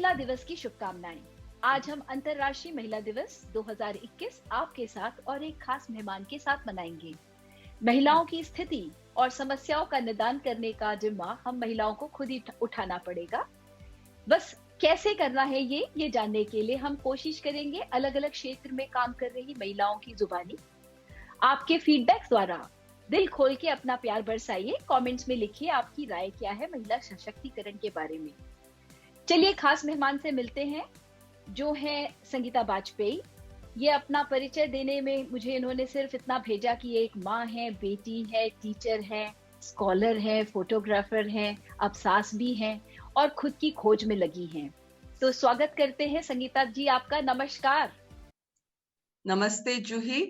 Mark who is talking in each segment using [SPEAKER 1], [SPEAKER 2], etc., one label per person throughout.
[SPEAKER 1] महिला दिवस की शुभकामनाएं। आज हम अंतर्राष्ट्रीय महिला दिवस 2021 आपके साथ और एक खास मेहमान के साथ मनाएंगे। महिलाओं की स्थिति और समस्याओं का निदान करने का जिम्मा हम महिलाओं को खुद ही उठाना पड़ेगा। बस कैसे करना है ये जानने के लिए हम कोशिश करेंगे अलग अलग क्षेत्र में काम कर रही महिलाओं की जुबानी। आपके फीडबैक द्वारा दिल खोल के अपना प्यार बरसाइए। कमेंट्स में लिखिए आपकी राय क्या है महिला सशक्तिकरण के बारे में। चलिए खास मेहमान से मिलते हैं जो है संगीता बाजपेयी। ये अपना परिचय देने में मुझे इन्होंने सिर्फ इतना भेजा कि ये एक माँ है, बेटी है, टीचर है, स्कॉलर है, फोटोग्राफर है, अब सास भी हैं और खुद की खोज में लगी हैं। तो स्वागत करते हैं संगीता जी आपका। नमस्कार।
[SPEAKER 2] नमस्ते जूही।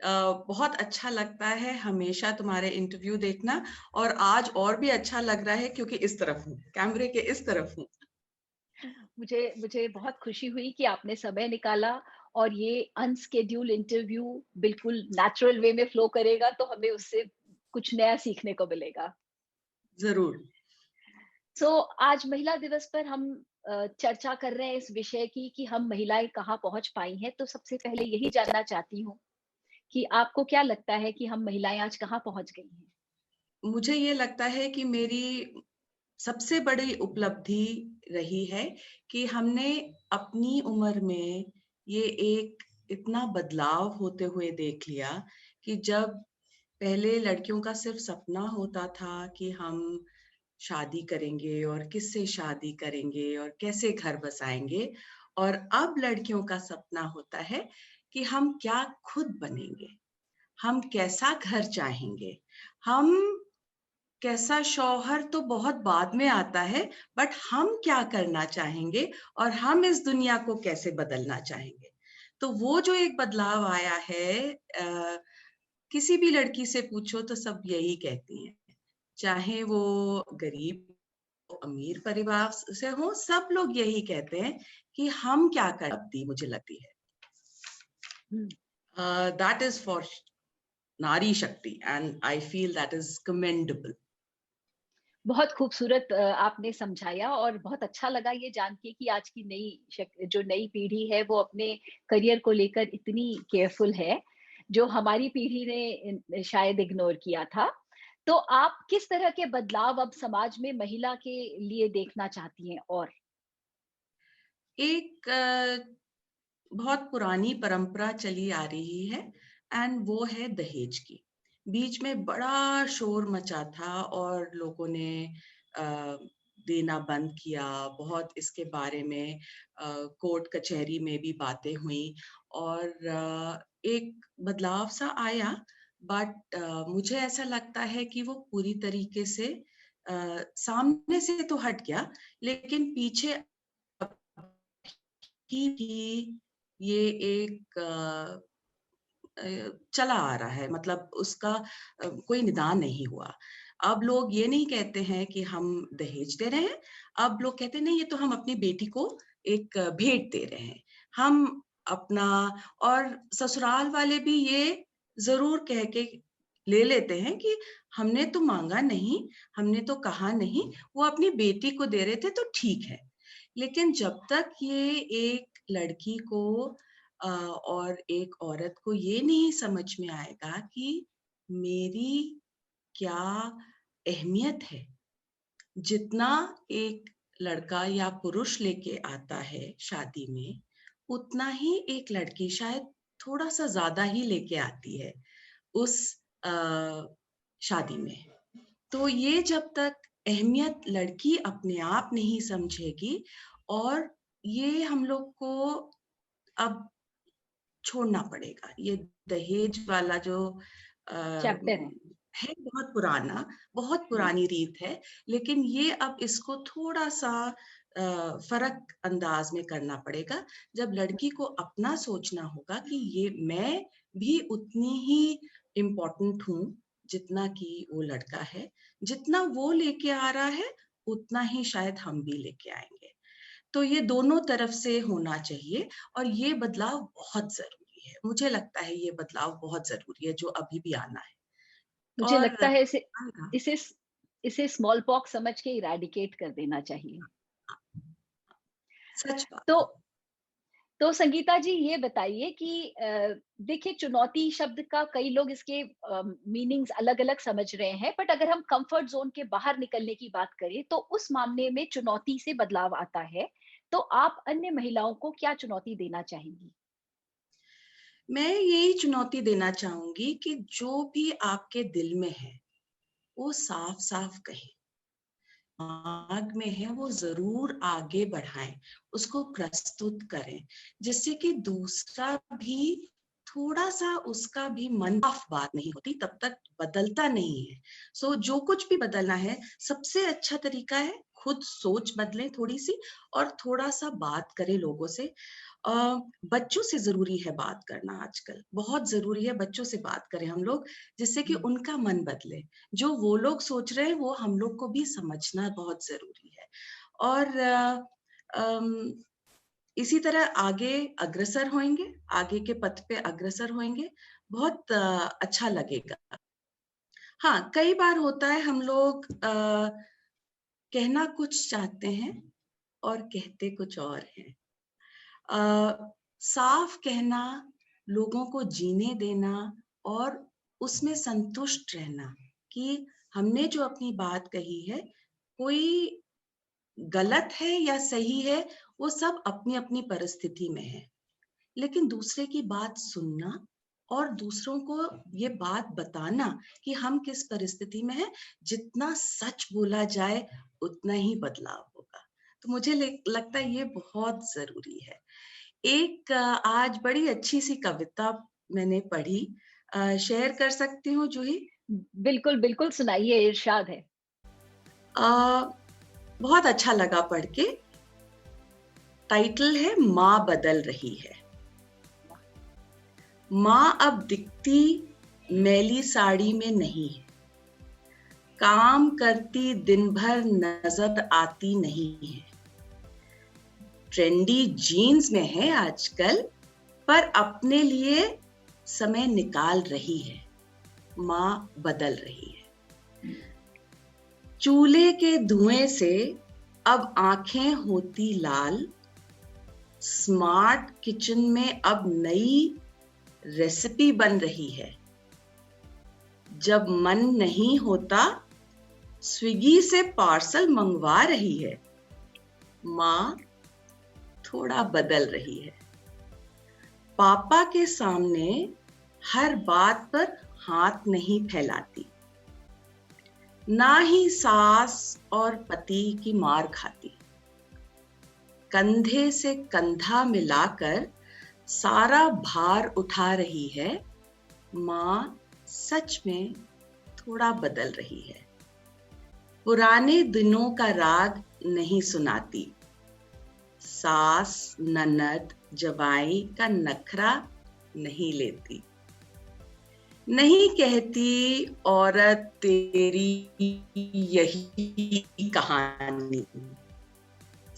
[SPEAKER 2] बहुत अच्छा लगता है हमेशा तुम्हारे इंटरव्यू देखना, और आज और भी अच्छा लग रहा है क्योंकि इस तरफ हूँ, कैमरे के इस तरफ हूँ।
[SPEAKER 1] मुझे बहुत खुशी हुई कि आपने समय निकाला और ये अनस्केड्यूल इंटरव्यू बिल्कुल नेचुरल वे में फ्लो करेगा तो हमें उससे कुछ नया सीखने को मिलेगा।
[SPEAKER 2] जरूर।
[SPEAKER 1] आज महिला दिवस पर हम चर्चा कर रहे हैं इस विषय की कि हम महिलाएं कहाँ पहुंच पाई हैं। तो सबसे पहले यही जानना चाहती हूँ कि आपको क्या लगता है कि हम महिलाएं आज कहाँ पहुंच गई हैं?
[SPEAKER 2] मुझे ये लगता है कि मेरी सबसे बड़ी उपलब्धि रही है कि हमने अपनी उम्र में ये एक इतना बदलाव होते हुए देख लिया कि जब पहले लड़कियों का सिर्फ सपना होता था कि हम शादी करेंगे और किससे शादी करेंगे और कैसे घर बसाएंगे, और अब लड़कियों का सपना होता है कि हम क्या खुद बनेंगे, हम कैसा घर चाहेंगे, हम कैसा शौहर तो बहुत बाद में आता है, बट हम क्या करना चाहेंगे और हम इस दुनिया को कैसे बदलना चाहेंगे। तो वो जो एक बदलाव आया है, किसी भी लड़की से पूछो तो सब यही कहती हैं, चाहे वो गरीब अमीर परिवार से हो, सब लोग यही कहते हैं कि हम क्या कर दी, मुझे लगती है दैट इज फॉर नारी शक्ति and I feel that is commendable.
[SPEAKER 1] बहुत खूबसूरत आपने समझाया और बहुत अच्छा लगा ये जान के कि आज की जो नई पीढ़ी है वो अपने करियर को लेकर इतनी केयरफुल है, जो हमारी पीढ़ी ने शायद इग्नोर किया था। तो आप किस तरह के बदलाव अब समाज में महिला के लिए देखना चाहती हैं? और
[SPEAKER 2] एक बहुत पुरानी परंपरा चली आ रही है एंड वो है दहेज की। बीच में बड़ा शोर मचा था और लोगों ने देना बंद किया, बहुत इसके बारे में कोर्ट कचहरी में भी बातें हुई और एक बदलाव सा आया, बट मुझे ऐसा लगता है कि वो पूरी तरीके से सामने से तो हट गया, लेकिन पीछे भी ये एक चला आ रहा है, मतलब उसका कोई निदान नहीं हुआ। अब लोग ये नहीं कहते हैं कि हम दहेज दे रहे हैं, अब लोग कहते हैं नहीं, ये तो हम अपनी बेटी को एक भेंट दे रहे हैं। हम अपना, और ससुराल वाले भी ये जरूर कह के ले लेते हैं कि हमने तो मांगा नहीं, हमने तो कहा नहीं, वो अपनी बेटी को दे रहे थे तो ठीक है। लेकिन जब तक ये एक लड़की को और एक औरत को ये नहीं समझ में आएगा कि मेरी क्या अहमियत है, जितना एक लड़का या पुरुष लेके आता है शादी में, उतना ही एक लड़की शायद थोड़ा सा ज्यादा ही लेके आती है उस शादी में। तो ये जब तक अहमियत लड़की अपने आप नहीं समझेगी, और ये हम लोग को अब छोड़ना पड़ेगा। ये दहेज वाला जो
[SPEAKER 1] चैप्टर है।
[SPEAKER 2] है बहुत पुरानी रीत है, लेकिन ये अब इसको थोड़ा सा फर्क अंदाज में करना पड़ेगा। जब लड़की को अपना सोचना होगा कि ये मैं भी उतनी ही इम्पोर्टेंट हूँ जितना कि वो लड़का है, जितना वो लेके आ रहा है उतना ही शायद हम भी लेके आएंगे। तो ये दोनों तरफ से होना चाहिए और ये बदलाव बहुत जरूरी है। मुझे लगता है ये बदलाव बहुत जरूरी है जो अभी भी आना है।
[SPEAKER 1] मुझे
[SPEAKER 2] और
[SPEAKER 1] लगता है इसे इसे स्मॉल पॉक्स समझ के इरेडिकेट कर देना चाहिए।
[SPEAKER 2] सच बात।
[SPEAKER 1] तो तो संगीता जी ये बताइए कि देखिए चुनौती शब्द का कई लोग इसके मीनिंग्स अलग-अलग समझ रहे हैं, बट अगर हम कंफर्ट ज़ोन के बाहर निकलने की बात करें, तो उस मामले में चुनौती से बदलाव आता है। तो आप अन्य महिलाओं को क्या चुनौती देना चाहेंगी?
[SPEAKER 2] मैं यही चुनौती देना चाहूँगी कि जो भी आपके दिल में है, वो साफ-साफ कहें। दिमाग में है वो ज़रूर आगे बढ़ाएँ, उसको प्रस्तुत करें, जिससे कि दूसरा भी थोड़ा-सा उसका भी मन साफ बात नहीं होती तब तक बदलता नहीं है। जो कुछ भी बदलना है, सबसे अच्छा तरीका है खुद सोच बदलें थोड़ी-सी और थोड़ा-सा बात करें लोगों से। अ, बच्चों से ज़रूरी है बात करना आजकल, बहुत ज़रूरी है बच्चों से बात करें हम लोग, जिससे कि
[SPEAKER 1] हुँ।
[SPEAKER 2] उनका मन बदले। जो वो लोग सोच रहे हैं वो हम लोग को भी समझना बहुत ज़रूरी है। और अम, इसी तरह आगे अग्रसर होएँगे, आगे के पथ पे अग्रसर होएँगे, बहुत अच्छा लगेगा। हाँ, कई बार होता है हम लोग कहना कुछ चाहते हैं और कहते कुछ और हैं। साफ कहना, लोगों को जीने देना और उसमें संतुष्ट रहना कि हमने जो अपनी बात कही है, कोई गलत है या सही है, वो सब अपनी-अपनी परिस्थिति में है। लेकिन दूसरे की बात सुनना और दूसरों को ये बात बताना कि हम किस परिस्थिति में हैं, जितना सच बोला जाए, उतना ही बदलाव होगा। तो मुझे लगता है ये बहुत ज़रूरी है। एक आज बड़ी अच्छी-सी कविता मैंने पढ़ी शेयर कर सकती हूँ जूही?
[SPEAKER 1] बिल्कुल, बिल्कुल सुनाइए, इरशाद है।
[SPEAKER 2] अ, बहुत अच्छा लगा पढ़ के। टाइटल है माँ बदल रही है। माँ अब दिखती मैली साड़ी में नहीं है। काम करती दिन भर नजर आती नहीं है। ट्रेंडी जीन्स में है आजकल, पर अपने लिए समय निकाल रही है। माँ बदल रही है। चूल्हे के धुएं से अब आंखें होती लाल। स्मार्ट किचन में अब नई रेसिपी बन रही है। जब मन नहीं होता, स्विगी से पार्सल मंगवा रही है। माँ थोड़ा बदल रही है। पापा के सामने हर बात पर हाथ नहीं फैलाती, ना ही सास और पति की मार खाती। कंधे से कंधा मिलाकर सारा भार उठा रही है। माँ सच में थोड़ा बदल रही है। पुराने दिनों का राग नहीं सुनाती। सास, ननद, जवाई का नखरा नहीं लेती। नहीं कहती औरत तेरी यही कहानी।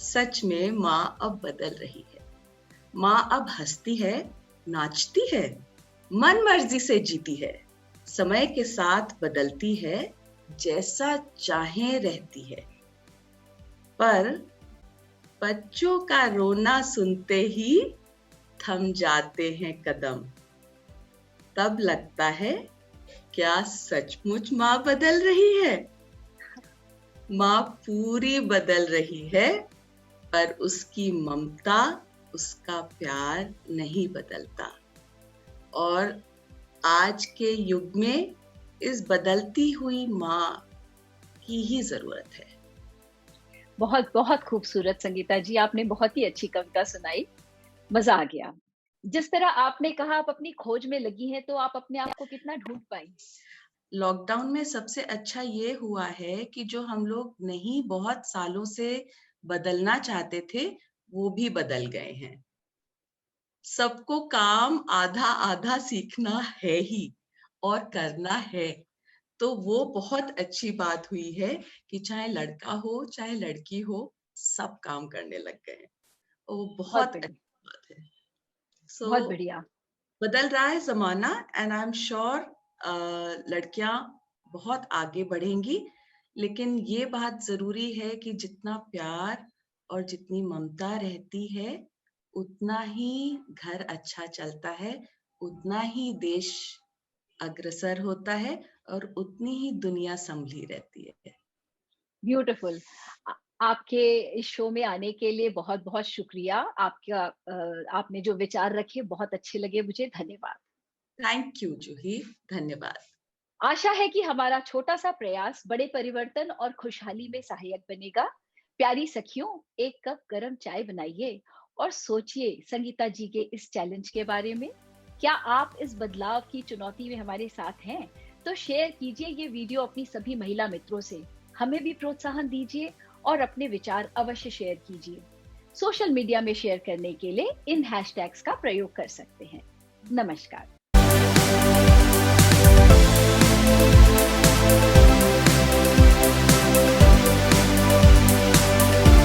[SPEAKER 2] सच में माँ अब बदल रही है। माँ अब हंसती है, नाचती है, मन मर्जी से जीती है, समय के साथ बदलती है, जैसा चाहे रहती है। पर बच्चों का रोना सुनते ही थम जाते हैं कदम। तब लगता है क्या सचमुच माँ बदल रही है? माँ पूरी बदल रही है, पर उसकी ममता, उसका प्यार नहीं बदलता। और आज के युग में इस बदलती हुई माँ की ही जरूरत है।
[SPEAKER 1] बहुत बहुत खूबसूरत संगीता जी, आपने बहुत ही अच्छी कविता सुनाई, मजा आ गया। जिस तरह आपने कहा आप अपनी खोज में लगी हैं, तो आप अपने आप को कितना ढूंढ पाई?
[SPEAKER 2] लॉकडाउन में सबसे अच्छा ये हुआ है कि जो हम लोग नहीं बहुत सालों से बदलना चाहते थे, वो भी बदल गए हैं। सबको काम आधा आधा सीखना है ही और करना है। तो वो बहुत अच्छी बात हुई है कि चाहे लड़का हो चाहे लड़की हो, सब काम करने लग गए हैं। वो
[SPEAKER 1] बहुत
[SPEAKER 2] बहुत
[SPEAKER 1] बढ़िया,
[SPEAKER 2] अच्छी बात है। सो
[SPEAKER 1] बहुत बढ़िया।
[SPEAKER 2] बदल रहा है जमाना एंड आई एम श्योर लड़कियां बहुत आगे बढ़ेंगी, लेकिन ये बात जरूरी है कि जितना प्यार और जितनी ममता रहती है, उतना ही घर अच्छा चलता है, उतना ही देश अग्रसर होता है और उतनी ही दुनिया संभली रहती है।
[SPEAKER 1] ब्यूटीफुल। आ- आपके इस शो में आने के लिए बहुत बहुत शुक्रिया। आपका आपने जो विचार रखे बहुत अच्छे लगे मुझे। धन्यवाद।
[SPEAKER 2] थैंक यू जूही, धन्यवाद।
[SPEAKER 1] आशा है कि हमारा छोटा सा प्रयास बड़े परिवर्तन और खुशहाली में सहायक बनेगा। प्यारी सखियों, एक कप गरम चाय बनाइए और सोचिए संगीता जी के इस चैलेंज के बारे में। क्या आप इस बदलाव की चुनौती में हमारे साथ हैं? तो शेयर कीजिए ये वीडियो अपनी सभी महिला मित्रों से। हमें भी प्रोत्साहन दीजिए और अपने विचार अवश्य शेयर कीजिए। सोशल मीडिया में शेयर करने के लिए इन हैशटैग्स का प्रयोग कर सकते हैं। नमस्कार।